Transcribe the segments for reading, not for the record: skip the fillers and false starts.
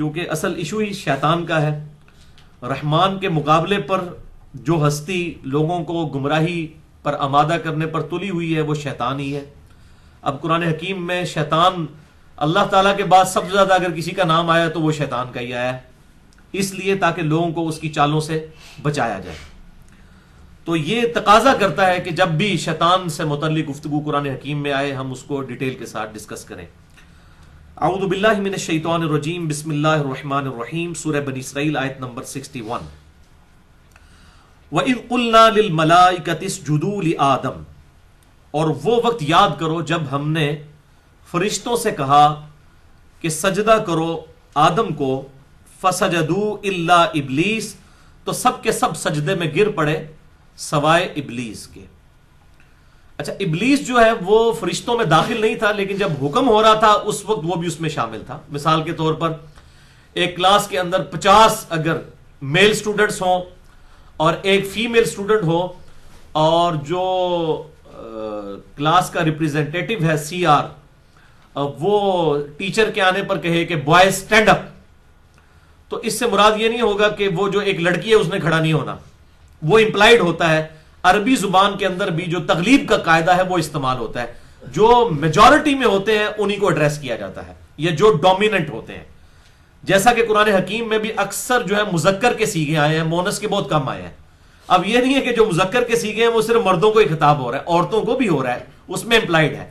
کیونکہ اصل ایشو ہی شیطان کا ہے. رحمان کے مقابلے پر جو ہستی لوگوں کو گمراہی پر آمادہ کرنے پر تلی ہوئی ہے وہ شیطان ہی ہے. اب قرآن حکیم میں شیطان اللہ تعالیٰ کے بعد سب سے زیادہ اگر کسی کا نام آیا تو وہ شیطان کا ہی آیا ہے، اس لیے تاکہ لوگوں کو اس کی چالوں سے بچایا جائے. تو یہ تقاضا کرتا ہے کہ جب بھی شیطان سے متعلق گفتگو قرآن حکیم میں آئے ہم اس کو ڈیٹیل کے ساتھ ڈسکس کریں. اعوذ باللہ من الشیطان الرجیم، بسم اللہ الرحمن الرحیم. سورہ بنی اسرائیل آیت نمبر 61. وَإِذْ قُلْنَا لِلْمَلَائِكَةِ اسْجُدُوا لِآدَمَ، اور وہ وقت یاد کرو جب ہم نے فرشتوں سے کہا کہ سجدہ کرو آدم کو. فَسَجَدُوا إِلَّا إِبْلِيسَ، تو سب کے سب سجدے میں گر پڑے سوائے ابلیس کے. اچھا، ابلیس جو ہے وہ فرشتوں میں داخل نہیں تھا، لیکن جب حکم ہو رہا تھا اس وقت وہ بھی اس میں شامل تھا. مثال کے طور پر ایک کلاس کے اندر 50 اگر میل سٹوڈنٹس ہوں اور ایک فیمیل سٹوڈنٹ ہو، اور جو کلاس کا ریپریزنٹیٹو ہے سی آر، وہ ٹیچر کے آنے پر کہے کہ بوائز سٹینڈ اپ، تو اس سے مراد یہ نہیں ہوگا کہ وہ جو ایک لڑکی ہے اس نے کھڑا نہیں ہونا. وہ امپلائڈ ہوتا ہے. عربی زبان کے اندر بھی جو تغلیب کا قاعدہ ہے وہ استعمال ہوتا ہے. جو میجورٹی میں ہوتے ہیں انہی کو ایڈریس کیا جاتا ہے، یا جو ڈومیننٹ ہوتے ہیں. جیسا کہ قرآن حکیم میں بھی اکثر جو ہے مذکر کے صیغے آئے ہیں، مونس کے بہت کم آئے ہیں. اب یہ نہیں ہے کہ جو مذکر کے صیغے ہیں وہ صرف مردوں کو ہی خطاب ہو رہا ہے، عورتوں کو بھی ہو رہا ہے، اس میں امپلائڈ ہے.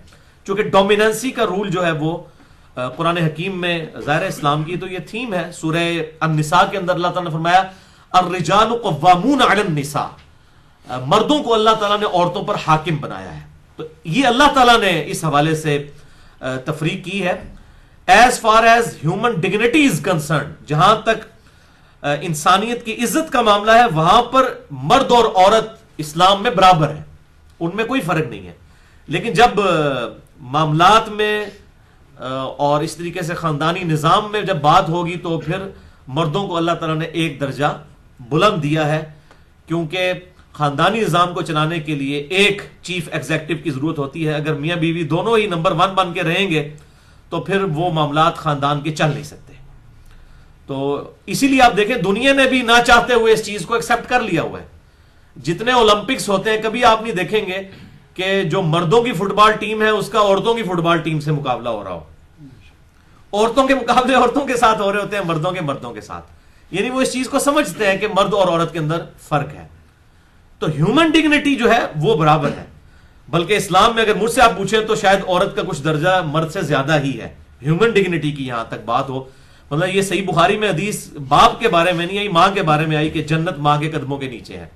چونکہ ڈومیننسی کا رول جو ہے وہ قرآن حکیم میں ظاہر اسلام کی تو یہ تھیم ہے. سورہ النساء کے اندر اللہ تعالیٰ نے فرمایا الرجال قوامون علی النساء، مردوں کو اللہ تعالیٰ نے عورتوں پر حاکم بنایا ہے. تو یہ اللہ تعالیٰ نے اس حوالے سے تفریق کی ہے. As far as human dignity is concern, جہاں تک انسانیت کی عزت کا معاملہ ہے وہاں پر مرد اور عورت اسلام میں برابر ہیں، ان میں کوئی فرق نہیں ہے. لیکن جب معاملات میں اور اس طریقے سے خاندانی نظام میں جب بات ہوگی تو پھر مردوں کو اللہ تعالیٰ نے ایک درجہ بلند دیا ہے، کیونکہ خاندانی نظام کو چلانے کے لیے ایک چیف ایگزیکٹو کی ضرورت ہوتی ہے. اگر میاں بیوی دونوں ہی نمبر 1 بن کے رہیں گے تو پھر وہ معاملات خاندان کے چل نہیں سکتے. تو اسی لیے آپ دیکھیں دنیا نے بھی نہ چاہتے ہوئے اس چیز کو ایکسپٹ کر لیا ہوا ہے. جتنے اولمپکس ہوتے ہیں کبھی آپ نہیں دیکھیں گے کہ جو مردوں کی فٹ بال ٹیم ہے اس کا عورتوں کی فٹ بال ٹیم سے مقابلہ ہو رہا ہو. عورتوں کے مقابلے عورتوں کے ساتھ ہو رہے ہوتے ہیں، مردوں کے مردوں کے ساتھ. یعنی وہ اس چیز کو سمجھتے ہیں کہ مرد اور عورت کے اندر فرق ہے. تو ہیومن ڈگنیٹی جو ہے وہ برابر ہے. بلکہ اسلام میں اگر مجھ سے آپ پوچھیں تو شاید عورت کا کچھ درجہ مرد سے زیادہ ہی ہے ہیومن ڈگنیٹی کی. یہاں تک بات ہو، مطلب یہ صحیح بخاری میں حدیث باپ کے بارے میں نہیں آئی، ماں کے بارے میں آئی کہ جنت ماں کے قدموں کے نیچے ہے.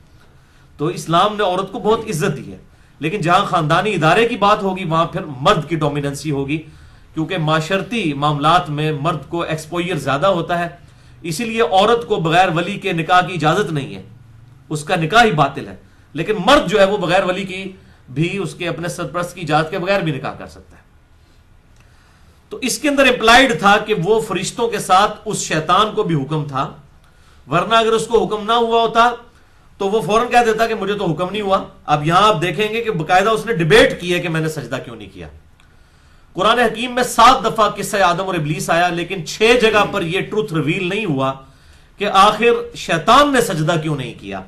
تو اسلام نے عورت کو بہت عزت دی ہے. لیکن جہاں خاندانی ادارے کی بات ہوگی وہاں پھر مرد کی ڈومیننسی ہوگی، کیونکہ معاشرتی معاملات میں مرد کو ایکسپوئر زیادہ ہوتا ہے. اسی لیے عورت کو بغیر ولی کے نکاح کی اجازت نہیں ہے، اس کا نکاح ہی باطل ہے. لیکن مرد جو ہے وہ بغیر ولی کی بھی، اس کے اپنے سرپرست کی اجازت کے بغیر بھی نکاح کر سکتا ہے. تو اس کے اندر امپلائڈ تھا کہ وہ فرشتوں کے ساتھ اس شیطان کو بھی حکم تھا، ورنہ اگر اس کو حکم نہ ہوا ہوتا تو وہ فوراً کہہ دیتا کہ مجھے تو حکم نہیں ہوا. اب یہاں آپ دیکھیں گے کہ باقاعدہ اس نے ڈیبیٹ کی ہے کہ میں نے سجدہ کیوں نہیں کیا. قرآن حکیم میں 7 دفعہ قصہ آدم اور ابلیس آیا، لیکن 6 جگہ پر یہ ٹروتھ ریویل نہیں ہوا کہ آخر شیطان نے سجدہ کیوں نہیں کیا.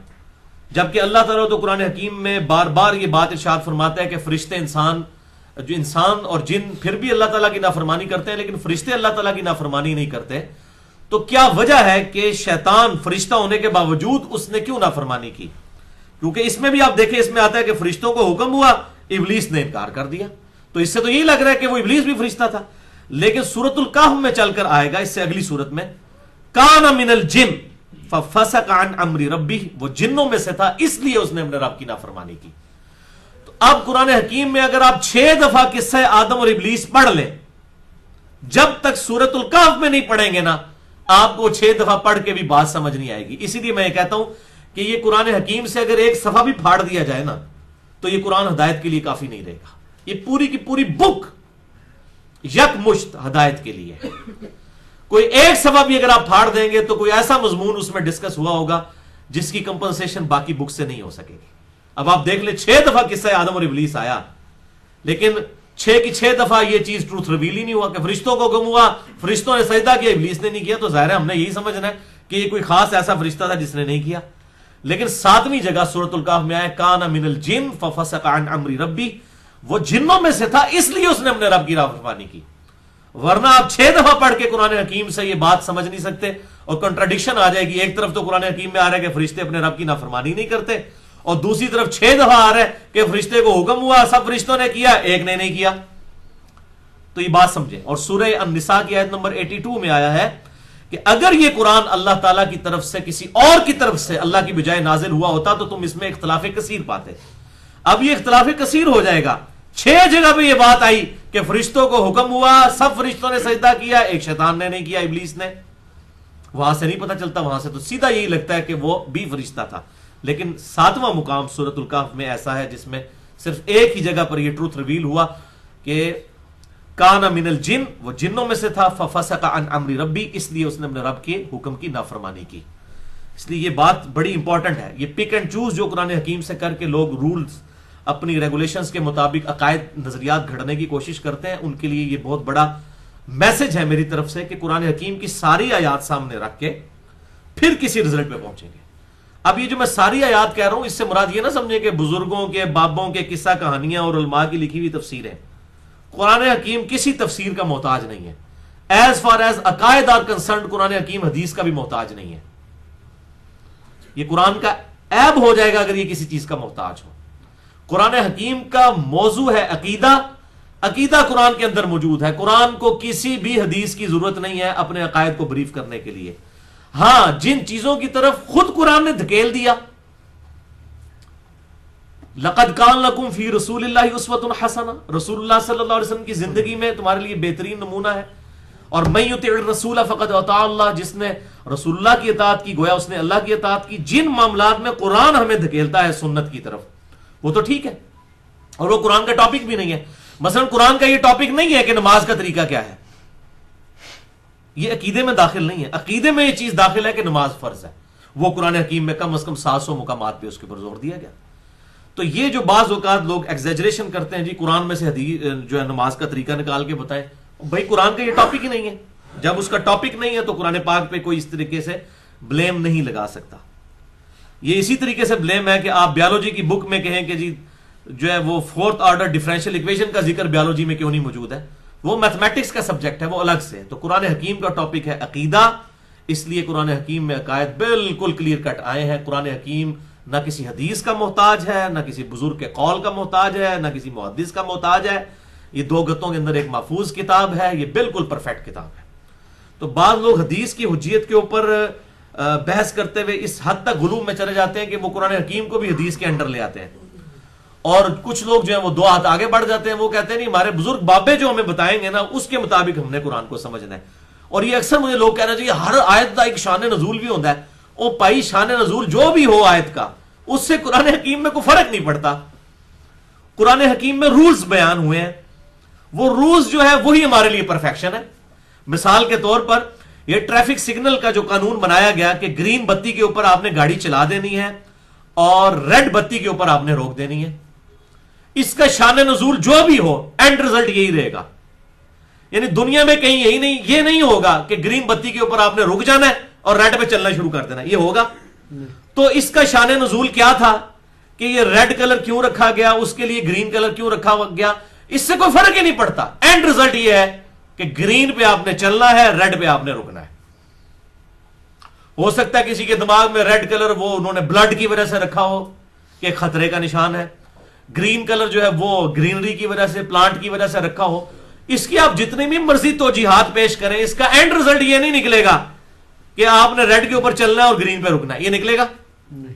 جبکہ اللہ تعالیٰ تو قرآن حکیم میں بار بار یہ بات ارشاد فرماتا ہے کہ فرشتے انسان اور جن پھر بھی اللہ تعالیٰ کی نافرمانی کرتے ہیں، لیکن فرشتے اللہ تعالیٰ کی نافرمانی نہیں کرتے. تو کیا وجہ ہے کہ شیطان فرشتہ ہونے کے باوجود اس نے کیوں نافرمانی کی؟ کیونکہ اس میں بھی آپ دیکھیں، اس میں آتا ہے کہ فرشتوں کو حکم ہوا، ابلیس نے انکار کر دیا. تو اس سے تو یہی لگ رہا ہے کہ وہ ابلیس بھی فرشتہ تھا. لیکن سورۃ الکہف میں چل کر آئے گا، اس سے اگلی سورت میں، کان من الجن ففسق عن امر ربہ، وہ جنوں میں سے تھا اس لیے اس نے اپنے رب کی نافرمانی کی. تو اب قرآن حکیم میں اگر آپ 6 دفعہ قصہ آدم اور ابلیس پڑھ لیں، جب تک سورۃ الکہف میں نہیں پڑھیں گے نا آپ کو 6 دفعہ پڑھ کے بھی بات سمجھ نہیں آئے گی. اسی لیے میں یہ کہتا ہوں کہ یہ قرآن حکیم سے اگر ایک صفحہ بھی پھاڑ دیا جائے نا تو یہ قرآن ہدایت کے لیے کافی نہیں رہے گا. یہ پوری کی پوری بک یک مشت ہدایت کے لیے ہے. کوئی ایک صفحہ بھی اگر آپ پھاڑ دیں گے تو کوئی ایسا مضمون اس میں ڈسکس ہوا ہوگا جس کی کمپنسیشن باقی بک سے نہیں ہو سکے گی. اب آپ دیکھ لیں 6 دفعہ قصہ آدم اور ابلیس آیا، لیکن 6 کی 6 دفعہ یہ چیز ٹروتھ ریویل ہی نہیں ہوا کہ فرشتوں کو حکم ہوا، فرشتوں نے سجدہ کیا، ابلیس نے نہیں کیا، تو ظاہر ہے ہم نے یہی سمجھنا ہے کہ یہ کوئی خاص ایسا فرشتہ تھا جس نے نہیں کیا. لیکن 7ویں جگہ سورۃ الکہف میں آیا کان من الجن ففسق عن امر ربی، وہ جنوں میں سے تھا اس لیے اس نے اپنے رب کی نافرمانی کی. ورنہ آپ 6 دفعہ پڑھ کے قرآن حکیم سے یہ بات سمجھ نہیں سکتے، اور کنٹراڈکشن آ جائے گی. ایک طرف تو قرآن حکیم میں آ رہا ہے کہ فرشتے اپنے رب کی نافرمانی نہیں کرتے، اور دوسری طرف 6 دفعہ آ رہا ہے کہ فرشتے کو حکم ہوا، سب فرشتوں نے کیا، ایک نے نہیں کیا. تو یہ بات سمجھیں. اور سورہ النساء کی آیت نمبر 82 میں آیا ہے کہ اگر یہ قرآن اللہ تعالیٰ کی طرف سے کسی اور کی طرف سے اللہ کی بجائے نازل ہوا ہوتا تو تم اس میں اختلاف کثیر پاتے. اب یہ اختلاف کثیر ہو جائے گا. 6 جگہ پہ یہ بات آئی کہ فرشتوں کو حکم ہوا، سب فرشتوں نے سجدہ کیا، ایک شیطان نے نہیں کیا، ابلیس نے. وہاں سے نہیں پتہ چلتا، وہاں سے تو سیدھا یہی لگتا ہے کہ وہ بھی فرشتہ تھا. لیکن 7واں مقام سورۃ الکہف میں ایسا ہے جس میں صرف ایک ہی جگہ پر یہ ٹروتھ ریویل ہوا کہ کان من الجن، وہ جنوں میں سے تھا، ففسق عن امر ربی، اس لیے اس نے اپنے رب کے حکم کی نافرمانی کی. اس لیے یہ بات بڑی امپورٹنٹ ہے. یہ پک اینڈ چوز جو قرآن حکیم سے کر کے لوگ رولز اپنی ریگولیشنز کے مطابق عقائد نظریات گھڑنے کی کوشش کرتے ہیں، ان کے لیے یہ بہت بڑا میسج ہے میری طرف سے کہ قرآن حکیم کی ساری آیات سامنے رکھ کے پھر کسی رزلٹ پہ پہنچیں گے. اب یہ جو میں ساری آیات کہہ رہا ہوں اس سے مراد یہ نہ سمجھیں کہ بزرگوں کے بابوں کے قصہ کہانیاں اور علماء کی لکھی ہوئی تفسیریں. قرآن حکیم کسی تفسیر کا محتاج نہیں ہے. ایز فار ایز عقائد آر کنسرنڈ قرآن حکیم حدیث کا بھی محتاج نہیں ہے. یہ قرآن کا عیب ہو جائے گا اگر یہ کسی چیز کا محتاج ہو. قرآن حکیم کا موضوع ہے عقیدہ. عقیدہ قرآن کے اندر موجود ہے. قرآن کو کسی بھی حدیث کی ضرورت نہیں ہے اپنے عقائد کو بریف کرنے کے لیے. ہاں جن چیزوں کی طرف خود قرآن نے دھکیل دیا، لقد کان لکم فی رسول اللہ اسوۃ حسنہ، رسول اللہ صلی اللہ علیہ وسلم کی زندگی میں تمہارے لیے بہترین نمونہ ہے. اور من یطع الرسول فقد اطاع اللہ، جس نے رسول اللہ کی اطاعت کی گویا اس نے اللہ کی اطاعت کی. جن معاملات میں قرآن ہمیں دھکیلتا ہے سنت کی طرف وہ تو ٹھیک ہے، اور وہ قرآن کا ٹاپک بھی نہیں ہے. مثلا قرآن کا یہ ٹاپک نہیں ہے کہ نماز کا طریقہ کیا ہے، یہ عقیدے میں داخل نہیں ہے. عقیدے میں یہ چیز داخل ہے کہ نماز فرض ہے. وہ قرآن حکیم میں کم از کم 700 مقامات پہ اس کے اوپر زور دیا گیا. تو یہ جو بعض اوقات لوگ ایگزیجریشن کرتے ہیں، جی قرآن میں سے حدیث جو ہے نماز کا طریقہ نکال کے بتائیں، بھائی قرآن کا یہ ٹاپک ہی نہیں ہے. جب اس کا ٹاپک نہیں ہے تو قرآن پاک پہ کوئی اس طریقے سے بلیم نہیں لگا سکتا. یہ اسی طریقے سے بلیم ہے کہ آپ بیالوجی کی بک میں کہیں کہ جی جو ہے وہ 4th آرڈر ڈیفرینشیل ایکویشن کا ذکر بیالوجی میں کیوں نہیں موجود ہے، وہ میتھمیٹکس کا سبجیکٹ ہے، وہ الگ سے. تو قرآن حکیم کا ٹاپک ہے عقیدہ، اس لیے قرآن حکیم میں عقائد بالکل کلیئر کٹ آئے ہیں. قرآن حکیم نہ کسی حدیث کا محتاج ہے، نہ کسی بزرگ کے قول کا محتاج ہے، نہ کسی محدث کا محتاج ہے. یہ 2 گتوں کے اندر ایک محفوظ کتاب ہے، یہ بالکل پرفیکٹ کتاب ہے. تو بعض لوگ حدیث کی حجیت کے اوپر بحث کرتے ہوئے اس حد تک غلو میں چلے جاتے ہیں کہ وہ قرآن حکیم کو بھی حدیث کے انڈر لے آتے ہیں. اور کچھ لوگ جو ہیں وہ 2 ہاتھ آگے بڑھ جاتے ہیں، وہ کہتے ہیں نہیں ہمارے بزرگ بابے جو ہمیں بتائیں گے نا اس کے مطابق ہم نے قرآن کو سمجھنا ہے. اور یہ اکثر مجھے لوگ کہنا چاہیے ہر آیت کا ایک شان نزول بھی ہوتا ہے. او پائی شان نزول جو بھی ہو آیت کا، اس سے قرآن حکیم میں کوئی فرق نہیں پڑتا. قرآن حکیم میں رولز بیان ہوئے ہیں، وہ رولز جو ہے وہی ہمارے لیے پرفیکشن ہے. مثال کے طور پر یہ ٹریفک سگنل کا جو قانون بنایا گیا کہ گرین بتی کے اوپر آپ نے گاڑی چلا دینی ہے اور ریڈ بتی کے اوپر آپ نے روک دینی ہے، اس کا شان نزول جو بھی ہو اینڈ رزلٹ یہی رہے گا. یعنی دنیا میں کہیں یہ نہیں ہوگا کہ گرین بتی کے اوپر آپ نے رک جانا ہے اور ریڈ پہ چلنا شروع کر دینا، یہ ہوگا؟ تو اس کا شان نزول کیا تھا کہ یہ ریڈ کلر کیوں رکھا گیا، اس کے لیے گرین کلر کیوں رکھا گیا، اس سے کوئی فرق ہی نہیں پڑتا. اینڈ رزلٹ یہ ہے کہ گرین پہ آپ نے چلنا ہے، ریڈ پہ آپ نے رکنا ہے. ہو سکتا ہے کسی کے دماغ میں ریڈ کلر وہ انہوں نے بلڈ کی وجہ سے رکھا ہو کہ خطرے کا نشان ہے، گرین کلر جو ہے وہ گرینری کی وجہ سے پلانٹ کی وجہ سے رکھا ہو. اس کی آپ جتنی بھی مرضی توجیحات پیش کریں، اس کا اینڈ رزلٹ یہ نہیں نکلے گا کہ آپ نے ریڈ کے اوپر چلنا ہے اور گرین پہ رکنا ہے، یہ نکلے گا نہیں.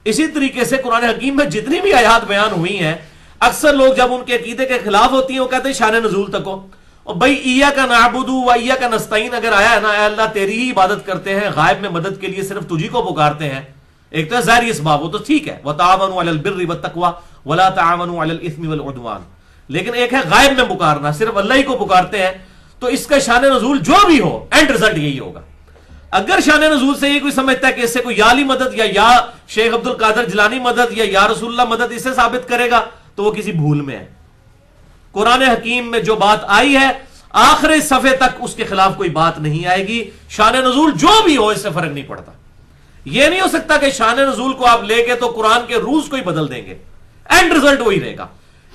اسی طریقے سے قرآن حکیم میں جتنی بھی آیات بیان ہوئی ہیں، اکثر لوگ جب ان کے عقیدے کے خلاف ہوتی ہیں وہ کہتے ہیں شان نزول تک ہو. اور بھائی ایاک نعبد و ایاک نستعین اگر آیا ہے نا، اے اللہ تیری ہی عبادت کرتے ہیں، غائب میں مدد کے لیے صرف تجھی کو پکارتے ہیں، ایک تو ظاہری اسباب، وہ تو ٹھیک ہے، وتعاونوا علی البر والتقوی ولا تعاونوا علی الاثم والعدوان. لیکن ایک ہے غائب میں پکارنا، صرف اللہ ہی کو پکارتے ہیں. تو اس کا شان نزول جو بھی ہو اینڈ رزلٹ یہی ہوگا. اگر شان نزول سے یہ کوئی سمجھتا ہے کہ اس سے کوئی یا علی مدد یا شیخ عبد القادر جیلانی مدد یا رسول اللہ مدد اسے ثابت کرے گا تو وہ کسی بھول میں ہے. قرآن حکیم میں جو بات آئی ہے آخری صفحے تک اس کے خلاف کوئی بات نہیں آئے گی. شان نزول جو بھی ہو اس سے فرق نہیں پڑتا. یہ نہیں ہو سکتا کہ شان نزول کو آپ لے کے تو قرآن کے روز کو ہی بدل دیں گے. اینڈ رزلٹ وہی رہے گا.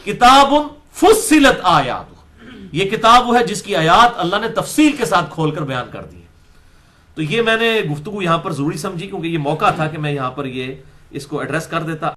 کتاب فصلت آیات، یہ کتاب وہ ہے جس کی آیات اللہ نے تفصیل کے ساتھ کھول کر بیان کر دی ہے. تو یہ میں نے گفتگو یہاں پر ضروری سمجھی کیونکہ یہ موقع تھا کہ میں یہاں پر یہ اس کو ایڈریس کر دیتا.